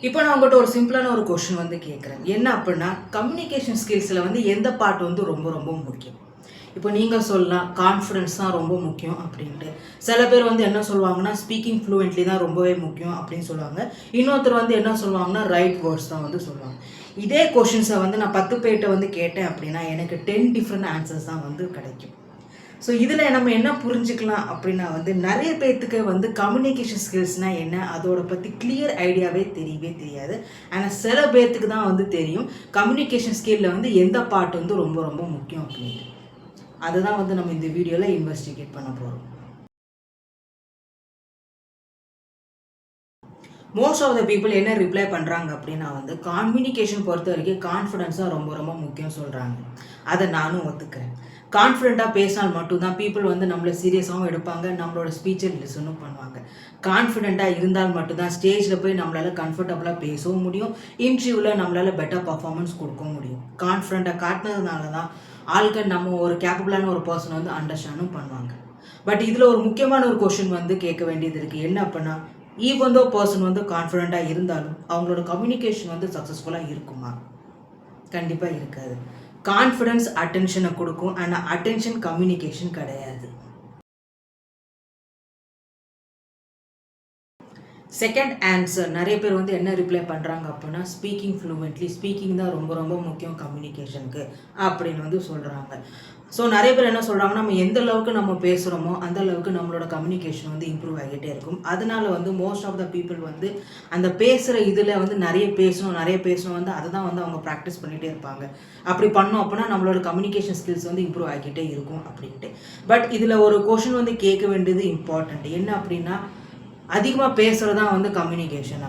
இப்போ நான் உங்கள்கிட்ட ஒரு சிம்பிளான ஒரு கொஷின் வந்து கேட்குறேன். என்ன அப்படின்னா, கம்யூனிகேஷன் ஸ்கில்ஸில் வந்து எந்த பார்ட் வந்து ரொம்ப ரொம்ப முக்கியம்? இப்போ நீங்கள் சொல்லலாம் கான்ஃபிடன்ஸ் தான் ரொம்ப முக்கியம் அப்படின்ட்டு. சில பேர் வந்து என்ன சொல்லுவாங்கன்னா, ஸ்பீக்கிங் ஃப்ளூயென்ட்லி தான் ரொம்பவே முக்கியம் அப்படின்னு சொல்லுவாங்க. இன்னொருத்தர் வந்து என்ன சொல்லுவாங்கன்னா, ரைட் வேர்ட்ஸ் தான் வந்து சொல்லுவாங்க. இதே கொஷின்ஸை வந்து நான் 10 பேர்கிட்ட வந்து கேட்டேன் அப்படின்னா, எனக்கு 10 டிஃப்ரெண்ட் ஆன்சர்ஸ் தான் வந்து கிடைக்கும். ஸோ இதில் நம்ம என்ன புரிஞ்சுக்கலாம் அப்படின்னா வந்து நிறைய பேர்த்துக்கு வந்து கம்யூனிகேஷன் ஸ்கில்ஸ்னால் என்ன அதோட பற்றி கிளியர் ஐடியாவே தெரியவே தெரியாது. ஆனால் சில பேர்த்துக்கு தான் வந்து தெரியும் கம்யூனிகேஷன் ஸ்கில்லில் வந்து எந்த பார்ட் வந்து ரொம்ப ரொம்ப முக்கியம் அப்படின்ட்டு. அதுதான் வந்து நம்ம இந்த வீடியோவில் இன்வெஸ்டிகேட் பண்ண போகிறோம். மோஸ்ட் ஆஃப் த பீப்புள் என்ன ரிப்ளை பண்ணுறாங்க அப்படின்னா வந்து கம்யூனிகேஷன் பொறுத்த வரைக்கும் கான்ஃபிடென்ஸாக ரொம்ப ரொம்ப முக்கியம் சொல்கிறாங்க. அதை நானும் ஒத்துக்கிறேன். கான்ஃபிடென்ட்டாக பேசினால் மட்டும்தான் பீப்புள் வந்து நம்மளை சீரியஸாகவும் எடுப்பாங்க, நம்மளோட ஸ்பீச்சை லிசனும் பண்ணுவாங்க. கான்ஃபிடென்ட்டாக இருந்தால் மட்டும்தான் ஸ்டேஜில் போய் நம்மளால் கம்ஃபர்டபுளாக பேசவும் முடியும், இன்டர்வியூவில் நம்மளால் பெட்டர் பர்ஃபார்மன்ஸ் கொடுக்கவும் முடியும். கான்ஃபிடென்ட்டாக காட்டினதுனால தான் ஆட்கள் நம்ம ஒரு கேப்பபிளான ஒரு பர்சனை வந்து அண்டர்ஸ்டாண்டும் பண்ணுவாங்க. பட் இதில் ஒரு முக்கியமான ஒரு கொஷின் வந்து கேட்க வேண்டியது இருக்குது. என்ன அப்படின்னா, ஈவன் தோ பர்சன் வந்து கான்ஃபிடென்ட்டாக இருந்தாலும் அவங்களோட கம்யூனிகேஷன் வந்து சக்ஸஸ்ஃபுல்லாக இருக்குமா? கண்டிப்பாக இருக்காது. கான்ஃபிடன்ஸ் அட்டென்ஷனை கொடுக்கும், ஆனால் அட்டென்ஷன் கம்யூனிகேஷன் கிடையாது. செகண்ட் ஆன்சர் நிறைய பேர் வந்து என்ன ரிப்ளை பண்ணுறாங்க அப்படின்னா, ஸ்பீக்கிங் ஃப்ளூவெண்ட்லி, ஸ்பீக்கிங் தான் ரொம்ப ரொம்ப முக்கியம் கம்யூனிகேஷனுக்கு அப்படின்னு வந்து சொல்கிறாங்க. ஸோ நிறைய பேர் என்ன சொல்கிறாங்கன்னா, நம்ம எந்த அளவுக்கு நம்ம பேசுகிறோமோ அந்த அளவுக்கு நம்மளோட கம்யூனிகேஷன் வந்து இம்ப்ரூவ் ஆகிட்டே இருக்கும். அதனால வந்து மோஸ்ட் ஆஃப் த பீப்புள் வந்து அந்த பேசுகிற இதில் வந்து நிறைய பேசணும் வந்து அதை தான் வந்து அவங்க ப்ராக்டிஸ் பண்ணிகிட்டே இருப்பாங்க. அப்படி பண்ணோம் அப்படின்னா நம்மளோட கம்யூனிகேஷன் ஸ்கில்ஸ் வந்து இம்ப்ரூவ் ஆகிட்டே இருக்கும் அப்படின்ட்டு. பட் இதில் ஒரு கொஷின் வந்து கேட்க வேண்டியது இம்பார்ட்டண்ட். என்ன அப்படின்னா, அதிகமாக பேசுகிறது தான் வந்து கம்யூனிகேஷனா?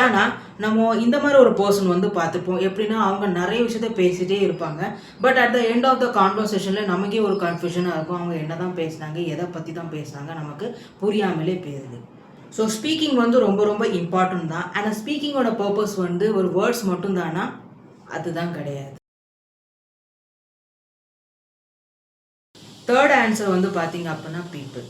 ஏன்னா நம்ம இந்த மாதிரி ஒரு பர்சன் வந்து பார்த்துப்போம். எப்படின்னா அவங்க நிறைய விஷயத்த பேசிகிட்டே இருப்பாங்க. But at the end of the கான்வர்சேஷனில் நமக்கே ஒரு கன்ஃபியூஷனாக இருக்கும். அவங்க என்ன தான் பேசினாங்க, எதை பற்றி தான் பேசினாங்க, நமக்கு புரியாமலே போயிருது. ஸோ ஸ்பீக்கிங் வந்து ரொம்ப ரொம்ப இம்பார்ட்டன்ட் தான். ஆனால் ஸ்பீக்கிங்கோட பர்பஸ் வந்து ஒரு வேர்ட்ஸ் மட்டும் தானா? அதுதான் கிடையாது. தேர்ட் ஆன்சர் வந்து பார்த்தீங்க அப்படின்னா பீப்புள்.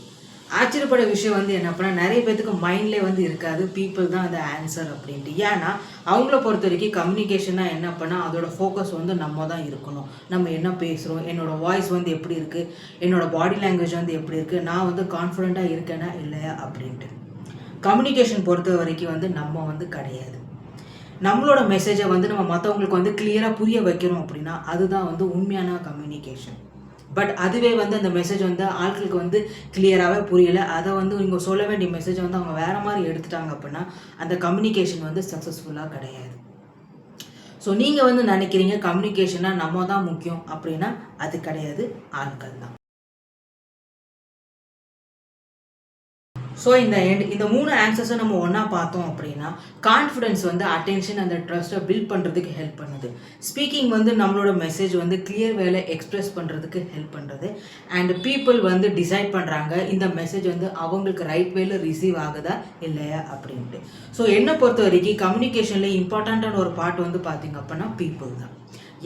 ஆச்சரியப்பட விஷயம் வந்து என்ன அப்படின்னா, நிறைய பேத்துக்கு மைண்ட்லேயே வந்து இருக்காது பீப்புள் தான் அந்த ஆன்சர் அப்படின்ட்டு. ஏன்னா அவங்கள பொறுத்த வரைக்கும் கம்யூனிகேஷனாக என்ன பண்ணால் அதோட ஃபோக்கஸ் வந்து நம்ம தான் இருக்கணும். நம்ம என்ன பேசுகிறோம், என்னோடய வாய்ஸ் வந்து எப்படி இருக்குது, என்னோடய பாடி லாங்குவேஜ் வந்து எப்படி இருக்குது, நான் வந்து கான்ஃபிடென்ட்டாக இருக்கேனா இல்லையா அப்படின்ட்டு. கம்யூனிகேஷன் பொறுத்த வரைக்கும் வந்து நம்ம வந்து கிடையாது. நம்மளோட மெசேஜை வந்து நம்ம மற்றவங்களுக்கு வந்து கிளியராக புரிய வைக்கிறோம் அப்படின்னா அதுதான் வந்து உண்மையான கம்யூனிகேஷன். பட் அதுவே வந்து அந்த மெசேஜ் வந்து ஆட்களுக்கு வந்து கிளியராகவே புரியலை, அதை வந்து நீங்கள் சொல்ல வேண்டிய மெசேஜை வந்து அவங்க வேறு மாதிரி எடுத்துட்டாங்க அப்படின்னா அந்த கம்யூனிகேஷன் வந்து சக்ஸஸ்ஃபுல்லாக கிடையாது. ஸோ நீங்கள் வந்து நினைக்கிறீங்க கம்யூனிகேஷனாக நம்ம தான் முக்கியம் அப்படின்னா அது கிடையாது, ஆட்கள் தான். ஸோ இந்த 3 ஆன்சர்ஸை நம்ம ஒன்றா பார்த்தோம் அப்படின்னா கான்ஃபிடென்ஸ் வந்து அட்டென்ஷன் அந்த ட்ரஸ்ட்டை பில்ட் பண்ணுறதுக்கு ஹெல்ப் பண்ணுது. ஸ்பீக்கிங் வந்து நம்மளோட மெசேஜ் வந்து கிளியர் வேலை எக்ஸ்ப்ரெஸ் பண்ணுறதுக்கு ஹெல்ப் பண்ணுறது. அண்ட் பீப்புள் வந்து டிசைட் பண்ணுறாங்க இந்த மெசேஜ் வந்து அவங்களுக்கு ரைட் வேல ரிசீவ் ஆகுதா இல்லையா அப்படின்ட்டு. ஸோ என்னை பொறுத்த வரைக்கும் கம்யூனிகேஷனில் இம்பார்ட்டண்ட்டான ஒரு பார்ட் வந்து பார்த்திங்க அப்படின்னா பீப்புள் தான்.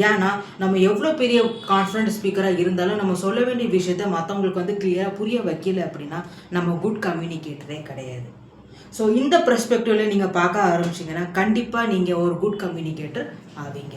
ஏன்னா நம்ம எவ்வளோ பெரிய கான்ஃபிடென்ட் ஸ்பீக்கராக இருந்தாலும் நம்ம சொல்ல வேண்டிய விஷயத்த மற்றவங்களுக்கு வந்து கிளியராக புரிய வைக்கல அப்படின்னா நம்ம குட் கம்யூனிகேட்டரே கிடையாது. ஸோ இந்த பெர்ஸ்பெக்டிவில் நீங்கள் பார்க்க ஆரம்பிச்சிங்கன்னா கண்டிப்பாக நீங்கள் ஒரு குட் கம்யூனிகேட்டர் ஆவீங்க.